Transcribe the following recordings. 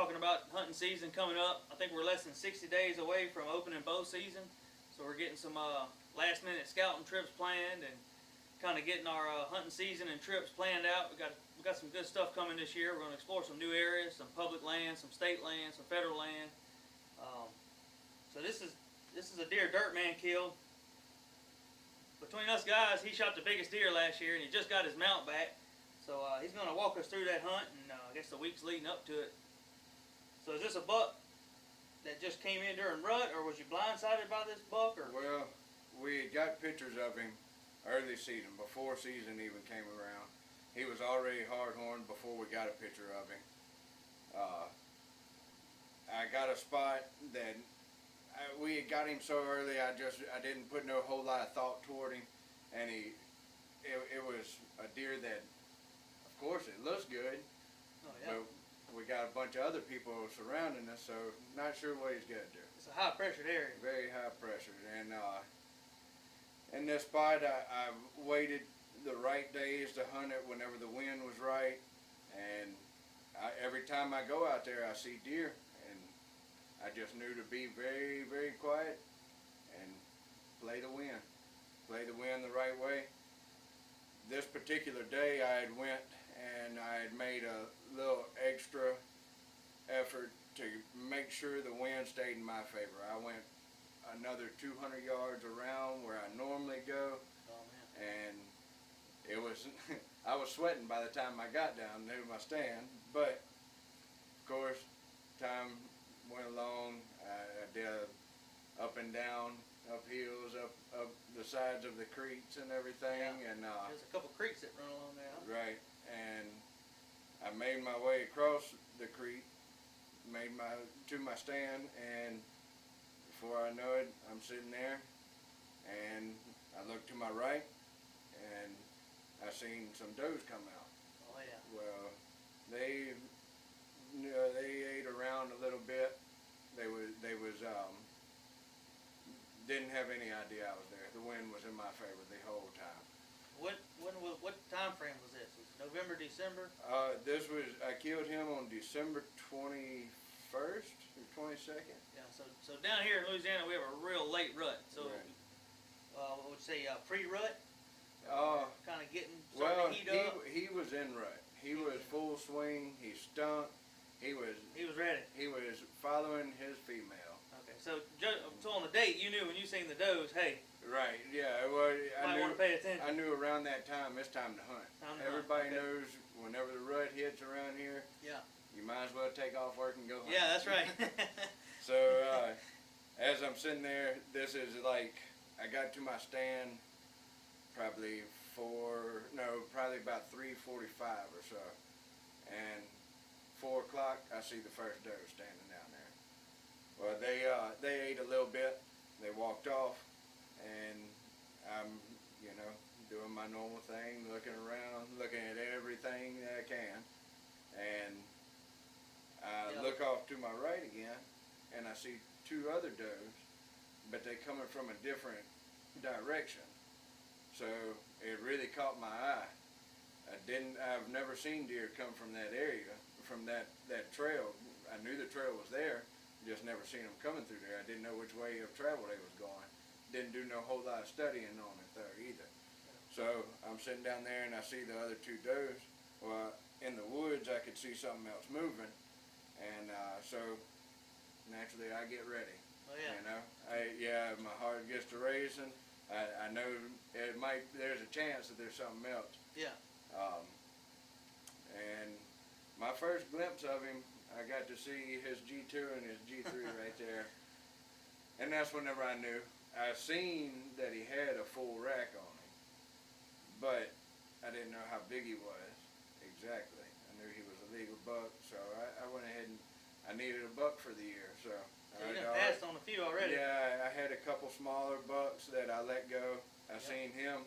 talking about hunting season coming up. I think we're less than 60 days away from opening bow season, so we're getting some last minute scouting trips planned and kind of getting our hunting season and trips planned out. We got some good stuff coming this year. We're going to explore some new areas, some public land, some state land, some federal land. So this is a deer Dirtman killed. Between us guys, he shot the biggest deer last year, and he just got his mount back. So he's going to walk us through that hunt, and I guess the weeks leading up to it. So is this a buck that just came in during rut, or was you blindsided by this buck? Or? Well, we got pictures of him early season, before season even came around. He was already hard-horned before we got a picture of him. I got a spot that we had got him so early. I didn't put no whole lot of thought toward him, and it was a deer that, of course, it looks good. Oh, yeah. But we got a bunch of other people surrounding us, so not sure what he's gonna do. It's a high pressured area. Very high pressured, and in this spot, I waited the right days to hunt it whenever the wind was right, and every time I go out there, I see deer, and I just knew to be very, very quiet and play the wind the right way. This particular day, I had went and I had made a little extra effort to make sure the wind stayed in my favor. I went another 200 yards around where I normally go. Oh, man. And it was, I was sweating by the time I got down to my stand, but of course, time went along. I did up and down, up hills, up the sides of the creeks and everything. Yeah. And there's a couple creeks that run along there. Huh? right, and I made my way across the creek, to my stand, and before I know it, I'm sitting there, and I look to my right, and I seen some does come out. Oh, yeah. Well, they ate around a little bit. They didn't have any idea I was there. The wind was in my favor the whole time. What time frame was this? Was it November, December? I killed him on December 21st or 22nd. Yeah. So down here in Louisiana, we have a real late rut. So, Right. What would you say, pre-rut? Kind of Well, starting to heat up. he was in rut. He was full swing. He stunk. He was ready. He was following his female. Okay. So on the date, you knew when you seen the does, hey. Right. Yeah. Well, I want to pay attention. I knew around that time it's time to hunt. Everybody knows whenever the rut hits around here. Yeah. You might as well take off work and go hunt. Yeah, that's right. So as I'm sitting there, this is like I got to my stand probably about 3:45 or so, and 4 o'clock I see the first doe standing down there. Well, they ate a little bit, they walked off, and I'm doing my normal thing, looking around, looking at everything that I can, and I look off to my right again, and I see 2 other does, but they coming from a different direction. So it really caught my eye. I've never seen deer come from that area, from that trail. I knew the trail was there, just never seen them coming through there. I didn't know which way of travel they was going. Didn't do no whole lot of studying on it there either. So I'm sitting down there and I see the other 2 does. Well, in the woods I could see something else moving, and so naturally I get ready. Oh, yeah. My heart gets to racing. I know there's a chance that there's something else. Yeah. And my first glimpse of him, I got to see his G2 and his G3 right there. And that's whenever I knew. I seen that he had a full rack on him, but I didn't know how big he was exactly. I knew he was a legal buck, so I went ahead and I needed a buck for the year. So you done passed on a few already. Yeah, I had a couple smaller bucks that I let go. I seen him.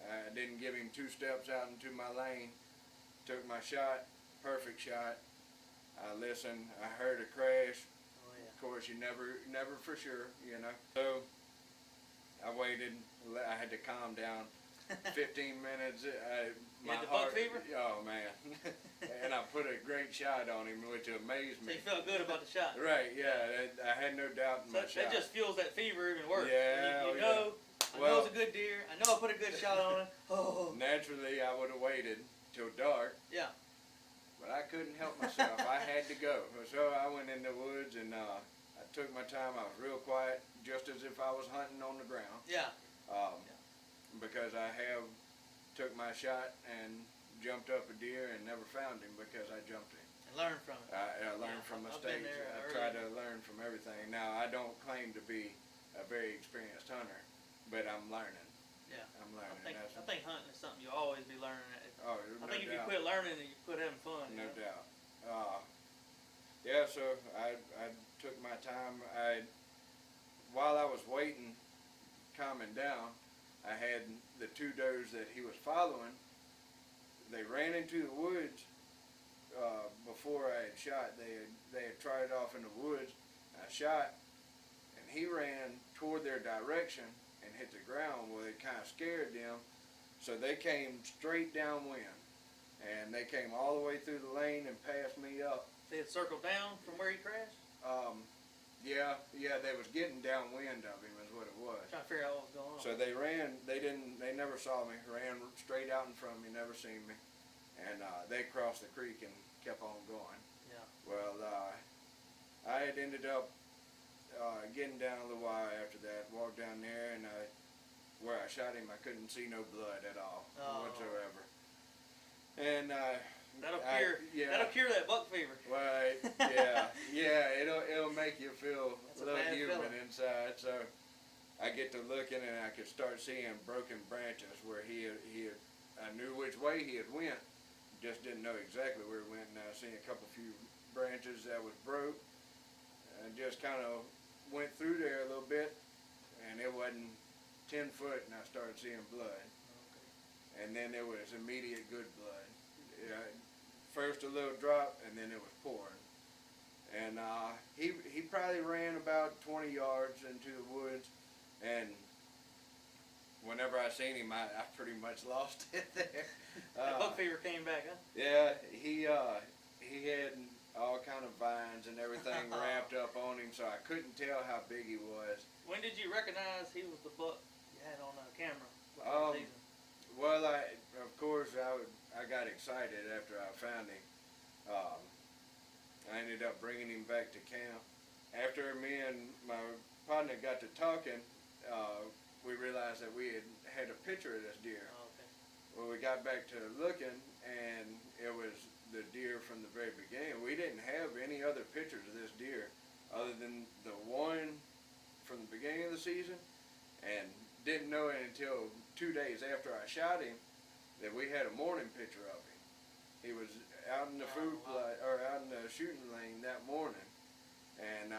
I didn't give him 2 steps out into my lane. Took my shot, perfect shot. I listened. I heard a crash. Oh, yeah. Of course, you never for sure, So I waited. I had to calm down. 15 minutes. You had the buck fever? Oh man! And I put a great shot on him, which amazed So me. you felt good about the shot. Right? Yeah, I had no doubt in So my shot. that just fuels that fever even worse. Yeah, You know, I know Well, it's a good deer. I know I put a good shot on it. Oh. naturally, I would have waited till dark. Yeah. But I couldn't help myself. I had to go. So I went in the woods and I took my time. I was real quiet, just as if I was hunting on the ground. Yeah. Because I have took my shot and jumped up a deer and never found him because I jumped him. And learn from it. I learned Yeah, from I've been mistakes. there I early. try to learn from everything. Now, I don't claim to be a very experienced hunter, but I'm learning. Yeah. I'm learning. I think hunting is something you'll always be learning. Oh, I think if you quit learning, you quit having fun. No you know? doubt. Yeah, so I took my time. While I was waiting, calming down, I had the two does that he was following. They ran into the woods before I had shot. They had tried off in the woods. I shot, and he ran toward their direction and hit the ground. Well, it kind of scared them, so they came straight downwind, and they came all the way through the lane and passed me up. They had circled down from where he crashed? Yeah, they was getting downwind of him is what it was. Trying to figure out what was going on. So they ran, they never saw me, ran straight out in front of me, never seen me. And they crossed the creek and kept on going. Yeah. Well, I had ended up getting down a little while after that, walked down there, and where I shot him, I couldn't see no blood at all whatsoever. And that'll cure that buck fever. Right, yeah, it'll make you feel a little human inside. So I get to looking and I could start seeing broken branches where I knew which way he had went, just didn't know exactly where he went. And I seen a few branches that was broke, and just kind of went through there a little bit, and it wasn't 10 foot, and I started seeing blood. Okay. And then it was immediate good blood. First a little drop, and then it was pouring. And he probably ran about 20 yards into the woods, and whenever I seen him, I pretty much lost it there. Buck fever came back, huh? Yeah, he had all kind of vines and everything wrapped up on him, so I couldn't tell how big he was. When did you recognize he was the buck you had on camera? Well, of course, I got excited after I found him. I ended up bringing him back to camp. After me and my partner got to talking, we realized that we had a picture of this deer. Oh, okay. Well, we got back to looking, and it was the deer from the very beginning. We didn't have any other pictures of this deer other than the one from the beginning of the season, and didn't know it until 2 days after I shot him that we had a morning picture of him. He was out in the plot, or out in the shooting lane that morning, and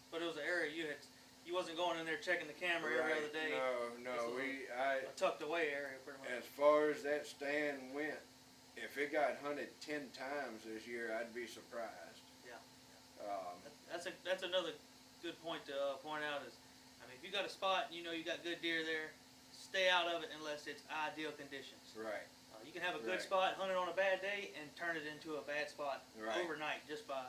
but it was an area you wasn't going in there checking the camera every other day. No, a tucked away area pretty much. As far as that stand went, if it got hunted 10 times this year, I'd be surprised. Yeah. That's another good point to point out is, I mean, if you got a spot and you know you got good deer there, stay out of it unless it's ideal conditions. Right. You can have a good spot, hunt it on a bad day, and turn it into a bad spot overnight just by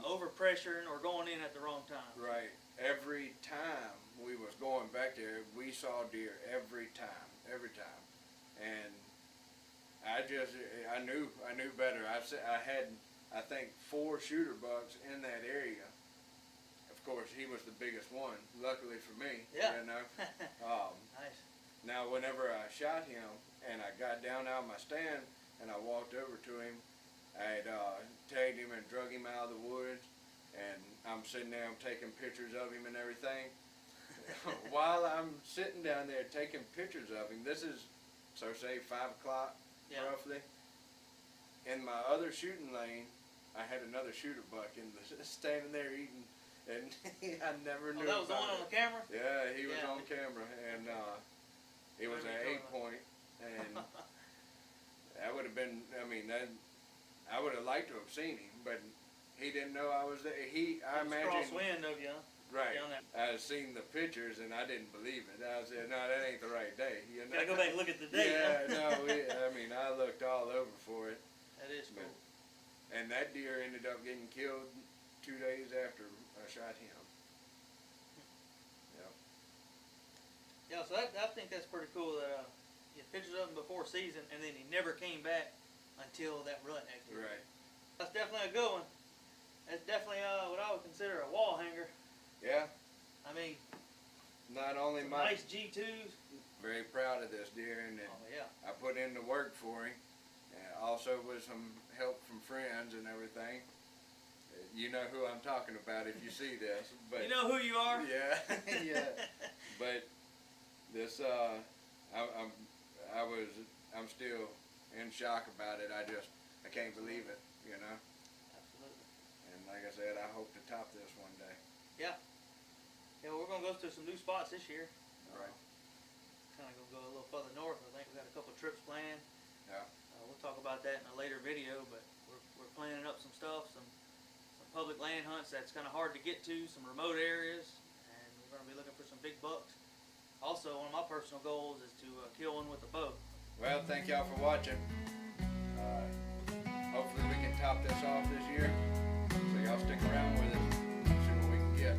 overpressuring or going in at the wrong time. Right. Every time we was going back there, we saw deer every time, and I knew better. I had, I think, 4 shooter bucks in that area. Of course, he was the biggest one, luckily for me. Yeah. You know. Nice. Now, whenever I shot him and I got down out of my stand and I walked over to him, I had tagged him and drug him out of the woods, and I'm sitting there, I'm taking pictures of him and everything. While I'm sitting down there taking pictures of him, this is, so say 5 o'clock roughly, in my other shooting lane, I had another shooter buck standing there eating, and I never knew. Oh, that was the one on the camera? Yeah, he was on camera, and it was an 8-point, and that would have been, I mean, I would have liked to have seen him, but he didn't know I was there. I imagine. Crosswind of you, huh? Right. down there. I seen the pictures and I didn't believe it. I said, no, that ain't the right day. You know? Gotta go back and look at the date. Yeah, huh? no, I mean, I looked all over for it. That is cool. And that deer ended up getting killed 2 days after I shot him. Yep. Yeah, so I think that's pretty cool that you had pictures of him before season, and then he never came back until that rut next year. Right. That's definitely a good one. That's definitely what I would consider a wall hanger. Yeah. I mean, Not only some my nice G2s. very proud of this deer, and Oh yeah. I put in the work for him, and also with some help from friends and everything. You know who I'm talking about if you see this, but You know who you are. yeah, yeah. But this, I'm still in shock about it. I can't believe it, you know. Absolutely. And like I said, I hope to top this one day. Yeah. Yeah, we're gonna go to some new spots this year. Right. Kind of gonna go a little further north. I think we got a couple trips planned. Yeah. We'll talk about that in a later video, but we're planning up some stuff, some public land hunts that's kind of hard to get to, some remote areas, and we're gonna be looking for some big bucks. Also, one of my personal goals is to kill one with a bow. Well, thank y'all for watching. Hopefully we can top this off this year. So y'all stick around with us. See what we can get.